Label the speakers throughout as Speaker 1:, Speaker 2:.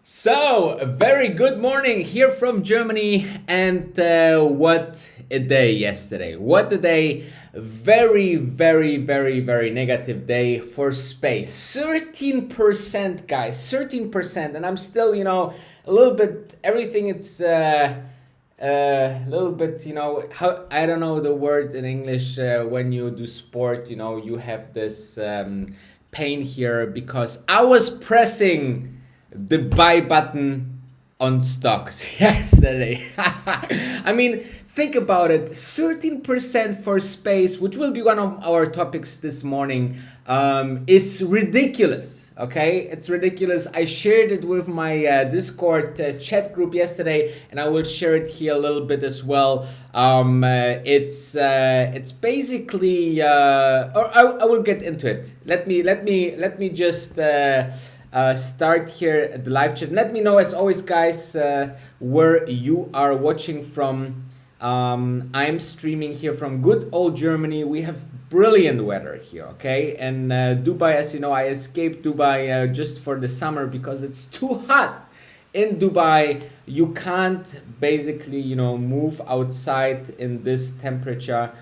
Speaker 1: So, a very good morning here from Germany, and what a day yesterday. What a day. Very negative day for space. 13%, guys, 13%. And I'm still, a little bit, everything it's a little bit, how I don't know the word in English when you do sport, you have this pain here because I was pressing the buy button on stocks yesterday. I mean, think about it. 13% for space, which will be one of our topics this morning, is ridiculous. Okay, it's ridiculous. I shared it with my Discord chat group yesterday, and I will share it here a little bit as well. It's basically, or I will get into it. Let me just start here at the live chat. Let me know, as always, guys, where you are watching from. I'm streaming here from good old Germany. We have brilliant weather here, okay? And Dubai, as you know, I escaped Dubai just for the summer because it's too hot in Dubai. You can't basically, move outside in this temperature.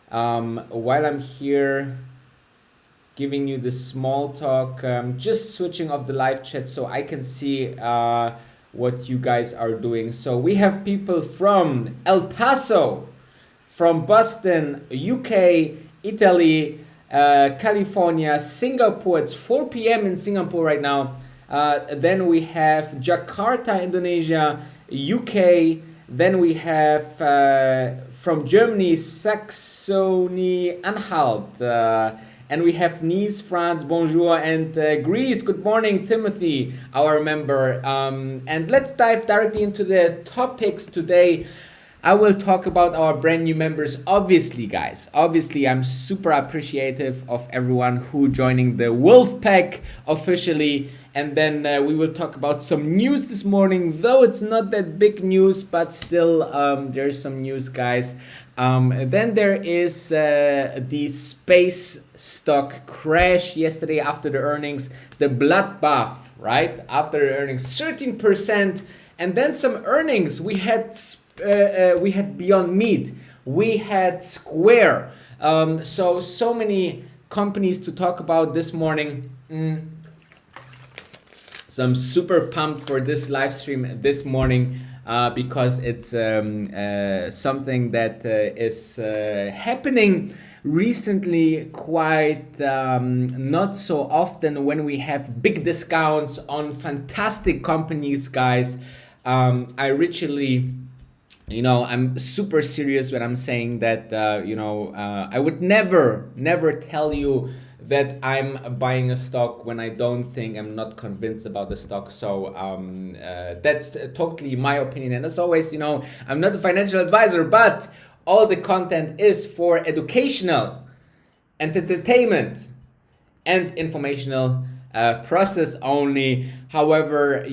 Speaker 1: While I'm here giving you the small talk, just switching off the live chat so I can see what you guys are doing. So we have people from El Paso, from Boston, UK, Italy, California, Singapore. It's 4 p.m. in Singapore right now. Then we have Jakarta, Indonesia, UK. Then we have from Germany, Saxony-Anhalt. And we have Nice, France, bonjour, and Greece. Good morning, Timothy, our member. And let's dive directly into the topics today. I will talk about our brand new members. Obviously, guys, I'm super appreciative of everyone who joining the Wolfpack officially. And then we will talk about some news this morning, though it's not that big news, but still there's some news, guys. Then there is the space stock crash yesterday after the earnings, the bloodbath, right? After the earnings, 13%, and then some earnings. We had Beyond Meat, we had Square. So many companies to talk about this morning. So I'm super pumped for this live stream this morning because it's something that is happening recently quite not so often when we have big discounts on fantastic companies, guys. I literally, I'm super serious when I'm saying that, I would never tell you that I'm buying a stock when I don't think, I'm not convinced about the stock. So that's totally my opinion. And as always, I'm not a financial advisor, but all the content is for educational, entertainment, and informational process only. However,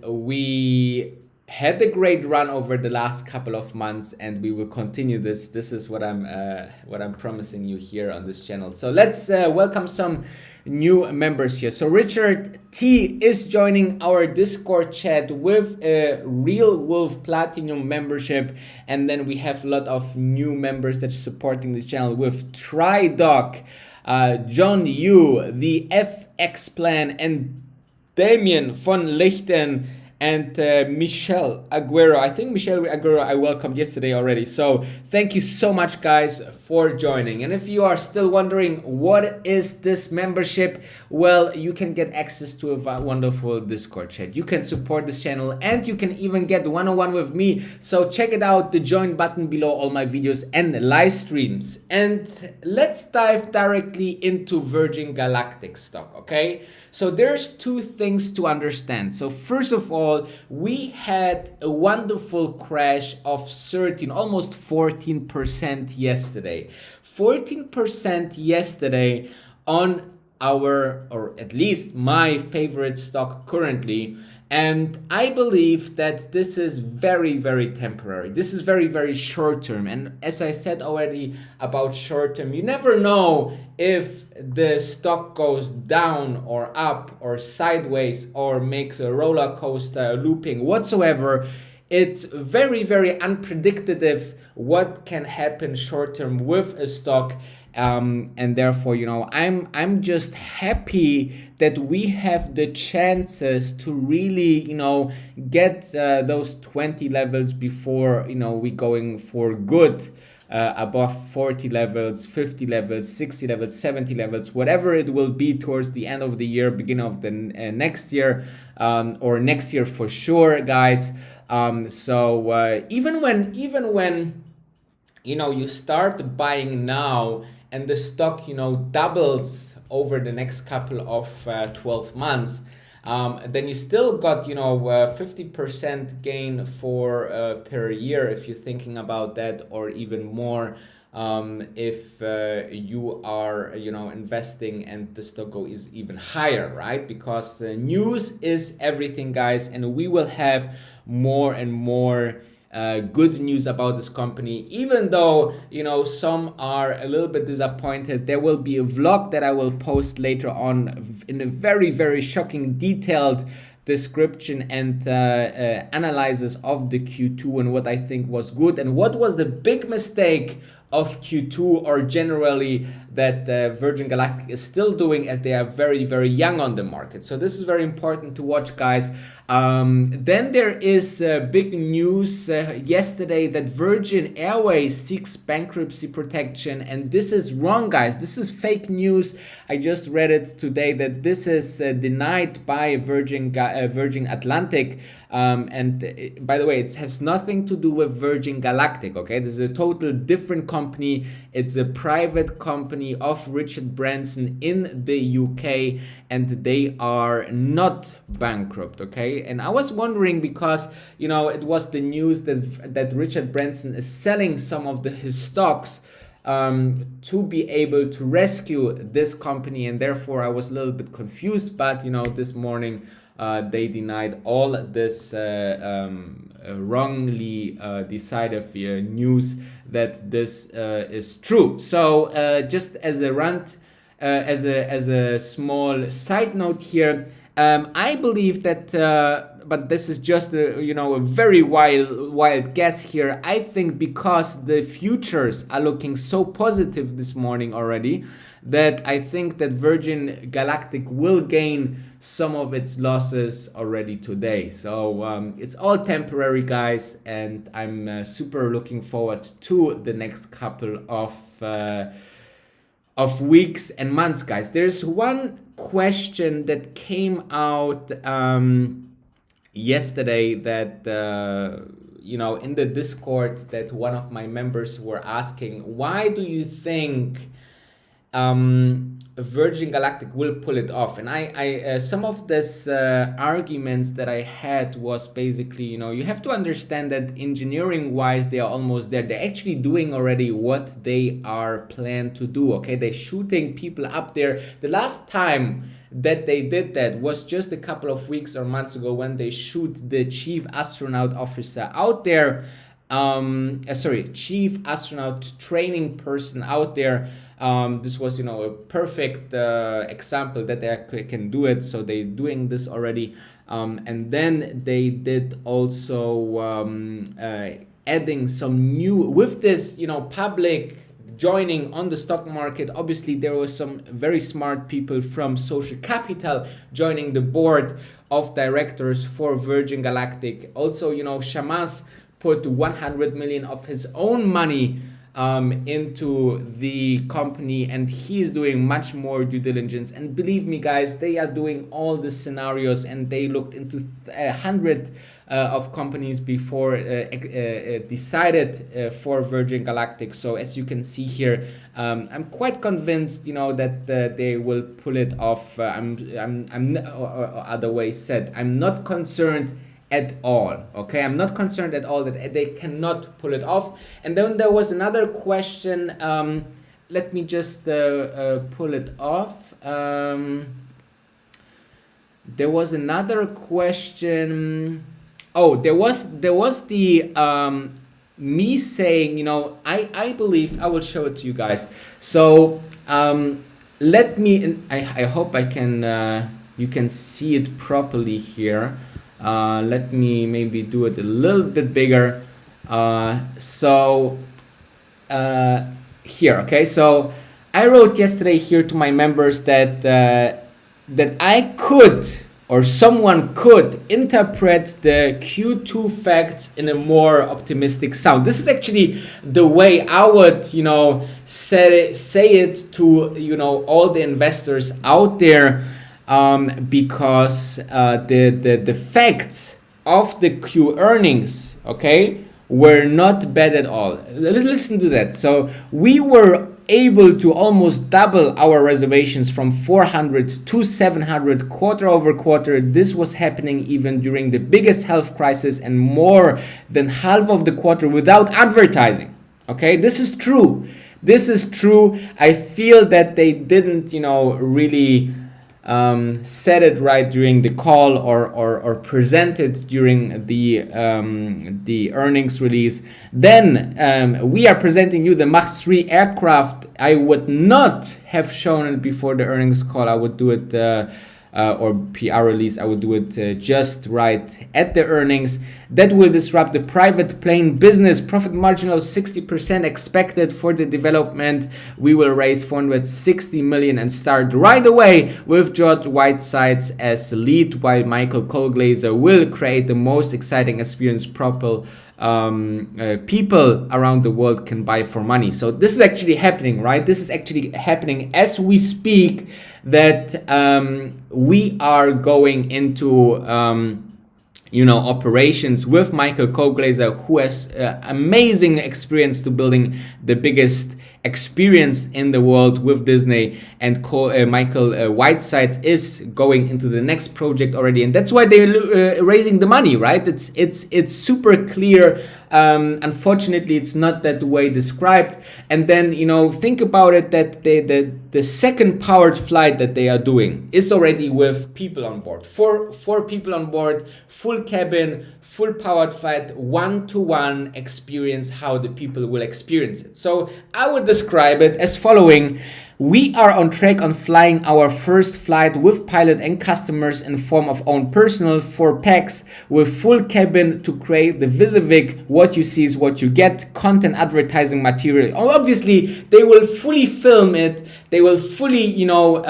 Speaker 1: we had a great run over the last couple of months, and we will continue this. This is what I'm promising you here on this channel. So let's welcome some new members here. So Richard T is joining our Discord chat with a Real Wolf Platinum membership, and then we have a lot of new members that are supporting this channel with TriDoc, John Yu, the FX Plan, and Damien von Lichten, and Michelle Aguero. I think Michelle Aguero I welcomed yesterday already. So thank you so much, guys, for joining. And if you are still wondering what is this membership, well, you can get access to a wonderful Discord chat. You can support this channel, and you can even get one-on-one with me. So check it out, the join button below all my videos and live streams. And let's dive directly into Virgin Galactic stock, okay? So there's two things to understand. So first of all, we had a wonderful crash of almost 14% yesterday. 14% yesterday on our, or at least my favorite stock currently. And I believe that this is very, very temporary. This is very, very short term. And as I said already about short term, you never know if the stock goes down or up or sideways or makes a roller coaster, looping, whatsoever. It's very, very unpredictable what can happen short term with a stock. And therefore, I'm just happy that we have the chances to really, get those 20 levels before, we going for good. Above 40 levels, 50 levels, 60 levels, 70 levels, whatever it will be towards the end of the year, beginning of the next year, or next year for sure, guys. So even when you start buying now and the stock doubles over the next couple of 12 months, then you still got 50% gain for per year if you're thinking about that, or even more if you are investing and the stock go is even higher, right? Because news is everything, guys, and we will have more and more good news about this company. Even though some are a little bit disappointed, there will be a vlog that I will post later on in a very, very shocking, detailed description and analysis of the Q2 and what I think was good and what was the big mistake of Q2, or generally that Virgin Galactic is still doing, as they are very, very young on the market. So this is very important to watch, guys. Then there is big news yesterday that Virgin Airways seeks bankruptcy protection, and this is wrong, guys. This is fake news. I just read it today that this is denied by Virgin Atlantic. And by the way, it has nothing to do with Virgin Galactic, okay? This is a total different company. It's a private company of Richard Branson in the UK, and they are not bankrupt, okay? And I was wondering because, it was the news that Richard Branson is selling some of his stocks to be able to rescue this company, and therefore I was a little bit confused. But, this morning, they denied all this wrongly decided news that this is true. So just as a rant, as a small side note here, I believe that, but this is just a very wild guess here. I think because the futures are looking so positive this morning already, that I think that Virgin Galactic will gain some of its losses already today. So it's all temporary, guys, and I'm super looking forward to the next couple of weeks and months, guys. There's one question that came out yesterday that in the Discord, that one of my members were asking, why do you think Virgin Galactic will pull it off? And I some of this arguments that I had was basically, you have to understand that engineering wise they are almost there. They're actually doing already what they are planned to do, okay? They're shooting people up there. The last time that they did that was just a couple of weeks or months ago, when they shoot the chief astronaut officer out there, chief astronaut training person out there. This was, a perfect example that they can do it. So they're doing this already. And then they did also adding some new, with this, public joining on the stock market. Obviously, there was some very smart people from Social Capital joining the board of directors for Virgin Galactic. Also, Shamas put 100 million of his own money into the company, and he's doing much more due diligence. And believe me, guys, they are doing all the scenarios, and they looked into 100 of companies before decided for Virgin Galactic. So as you can see here, I'm quite convinced, that they will pull it off. Other way said, I'm not concerned at all, okay? I'm not concerned at all that they cannot pull it off. And then there was another question. Let me just pull it off. There was another question. Oh, there was the me saying, you know, I believe I will show it to you guys. So let me. I hope I can. You can see it properly here. Let me maybe do it a little bit bigger. Here, okay. So I wrote yesterday here to my members that that I could, or someone could interpret the Q2 facts in a more optimistic sound. This is actually the way I would, you know, say it to, you know, all the investors out there, because the facts of the Q earnings, okay, were not bad at all. Listen to that. So we were able to almost double our reservations from 400 to 700 quarter over quarter. This was happening even during the biggest health crisis, and more than half of the quarter without advertising. Okay, this is true. This is true. I feel that they didn't, you know, really said it right during the call, or presented during the earnings release. Then we are presenting you the Mach 3 aircraft. I would not have shown it before the earnings call. I would do it or PR release. I would do it just right at the earnings. That will disrupt the private plane business. Profit margin of 60% expected for the development. We will raise 460 million and start right away with George Whitesides as lead, while Michael Colglazer will create the most exciting experience people around the world can buy for money. So this is actually happening, right? This is actually happening as we speak, that we are going into you know, operations with Michael Colglazer, who has amazing experience to building the biggest experience in the world with Disney, and Michael Whitesides is going into the next project already, and that's why they're raising the money, right? It's super clear. Unfortunately, it's not that way described. And then, you know, think about it, that the second powered flight that they are doing is already with people on board. Four people on board, full cabin, full powered flight, one-to-one experience, how the people will experience it. So I would describe it as following. We are on track on flying our first flight with pilot and customers in form of own personal 4 packs with full cabin to create the Visivik. What you see is what you get. Content, advertising material. Obviously, they will fully film it. They will fully, you know,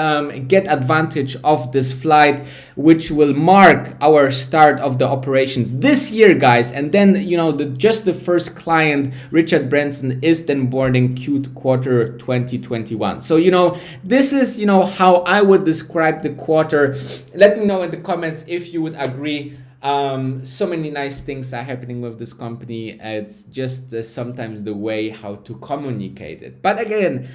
Speaker 1: get advantage of this flight, which will mark our start of the operations this year, guys. And then, you know, just the first client, Richard Branson, is then boarding quarter 2021. So, you know, this is, you know, how I would describe the quarter. Let me know in the comments if you would agree. So many nice things are happening with this company. It's just sometimes the way how to communicate it. But again,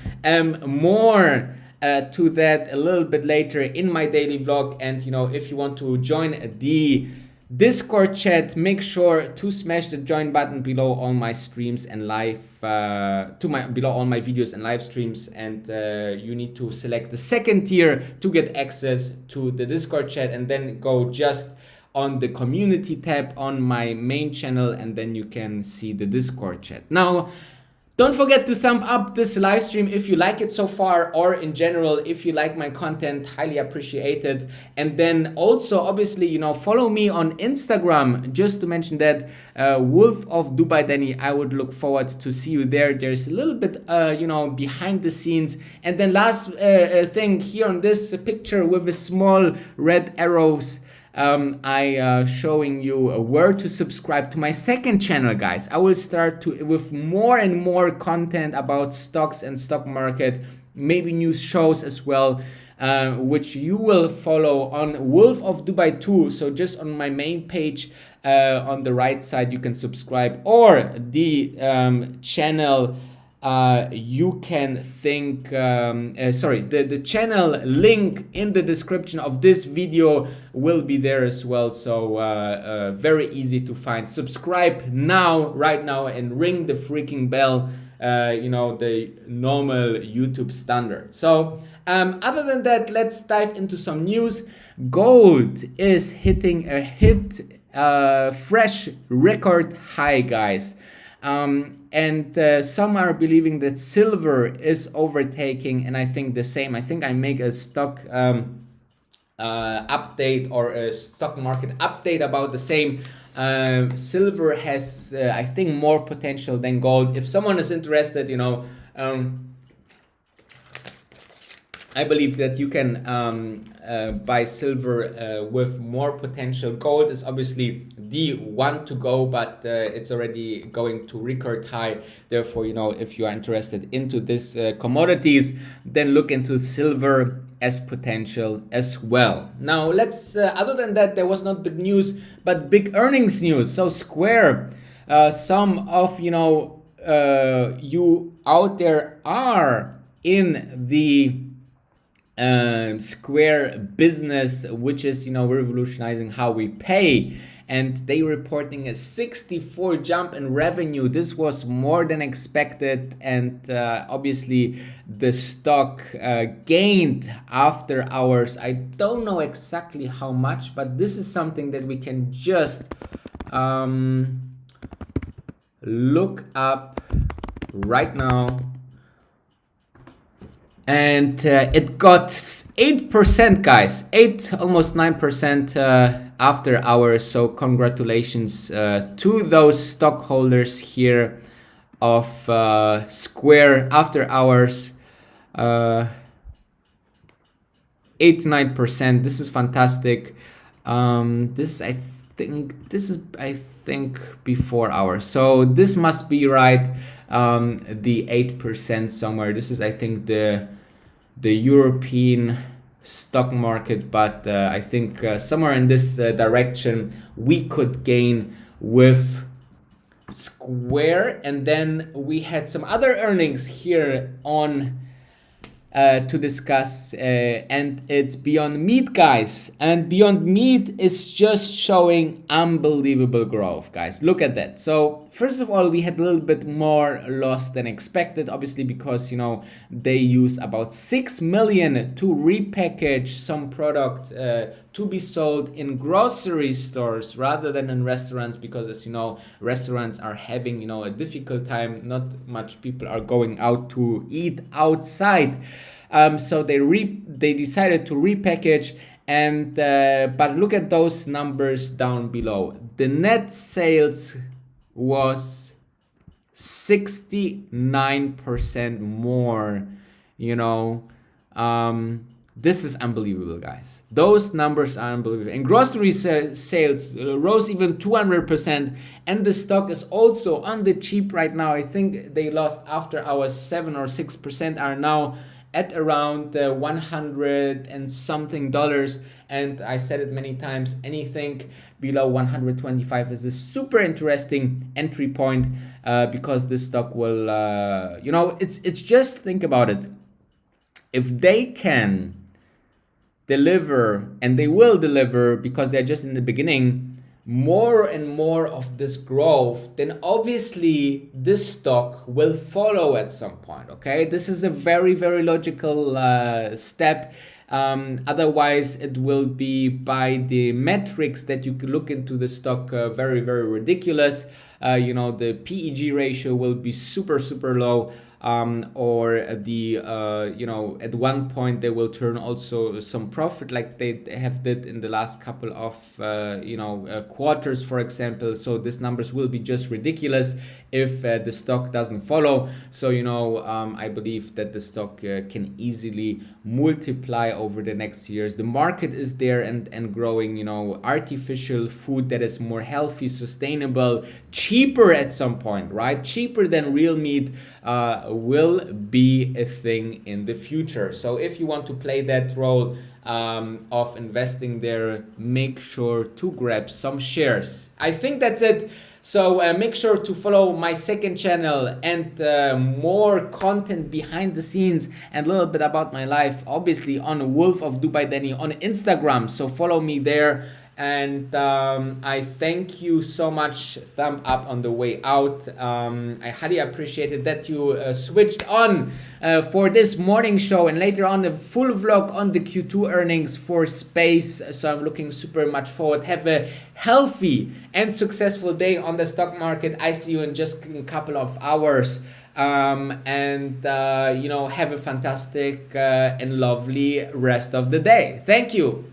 Speaker 1: more to that a little bit later in my daily vlog. And, you know, if you want to join the Discord chat, make sure to smash the join button below all my streams and live below all my videos and live streams, and you need to select the second tier to get access to the Discord chat, and then go just on the community tab on my main channel, and then you can see the Discord chat. Now, don't forget to thumb up this live stream if you like it so far, or in general, if you like my content, highly appreciated. And then also, obviously, you know, follow me on Instagram, just to mention that, Wolf of Dubai Danny. I would look forward to see you there. There's a little bit, you know, behind the scenes. And then last thing here on this picture with the small red arrows, I showing you where to subscribe to my second channel, guys. I will start with more and more content about stocks and stock market, maybe news shows as well, which you will follow on Wolf of Dubai 2. So just on my main page on the right side, you can subscribe, or the channel you can think the channel link in the description of this video will be there as well. So very easy to find. Subscribe now, right now, and ring the freaking bell you know, the normal YouTube standard. So other than that, let's dive into some news. Gold is hitting a fresh record high, guys. And some are believing that silver is overtaking, and I think the same. I think I make a stock update or a stock market update about the same. Silver has, I think, more potential than gold. If someone is interested, you know, I believe that you can buy silver with more potential. Gold is obviously the one to go, but it's already going to record high. Therefore, you know, if you are interested into this commodities, then look into silver as potential as well. Now, let's, other than that, there was not big news, but big earnings news. So Square, some of, you know, you out there are in the Square business, which is, you know, revolutionizing how we pay, and they reporting a 64 jump in revenue. This was more than expected, and obviously the stock gained after hours. I don't know exactly how much, but this is something that we can just look up right now. And it got 8%, guys, 8, almost 9% after hours. So congratulations to those stockholders here of Square after hours. 8-9%. This is fantastic. This is I think before hours. So this must be right. The 8% somewhere. This is, I think, the European stock market, but I think somewhere in this direction we could gain with Square. And then we had some other earnings here on to discuss, and it's Beyond Meat, guys. And Beyond Meat is just showing unbelievable growth, guys. Look at that. So first of all, we had a little bit more loss than expected, obviously, because, you know, they use about 6 million to repackage some product to be sold in grocery stores rather than in restaurants, because, as you know, restaurants are having, you know, a difficult time. Not much people are going out to eat outside. So they decided to repackage, and but look at those numbers down below. The net sales was 69% more, you know. This is unbelievable, guys. Those numbers are unbelievable. And grocery sales rose even 200%, and the stock is also on the cheap right now. I think they lost after hours 7 or 6%, are now at around 100 and something dollars. And I said it many times, anything below 125 is a super interesting entry point, because this stock will, you know, it's just, think about it. If they can deliver, and they will deliver because they're just in the beginning, more and more of this growth, then obviously this stock will follow at some point. Okay, this is a very, very logical step. Otherwise it will be, by the metrics that you can look into the stock, very, very ridiculous. You know, the PEG ratio will be super, super low. Or the you know, at one point they will turn also some profit, like they have did in the last couple of you know, quarters, for example. So these numbers will be just ridiculous if the stock doesn't follow. So, you know, I believe that the stock can easily multiply over the next years. The market is there and growing. You know, artificial food that is more healthy, sustainable, cheaper at some point, right? Cheaper than real meat will be a thing in the future. So if you want to play that role of investing there, make sure to grab some shares. I think that's it. So make sure to follow my second channel, and more content behind the scenes and a little bit about my life, obviously, on Wolf of Dubai Danny on Instagram. So follow me there. And I thank you so much. Thumb up on the way out. I highly appreciated that you switched on for this morning show, and later on a full vlog on the Q2 earnings for Space. So I'm looking super much forward. Have a healthy and successful day on the stock market. I see you in just a couple of hours. And have a fantastic and lovely rest of the day. Thank you.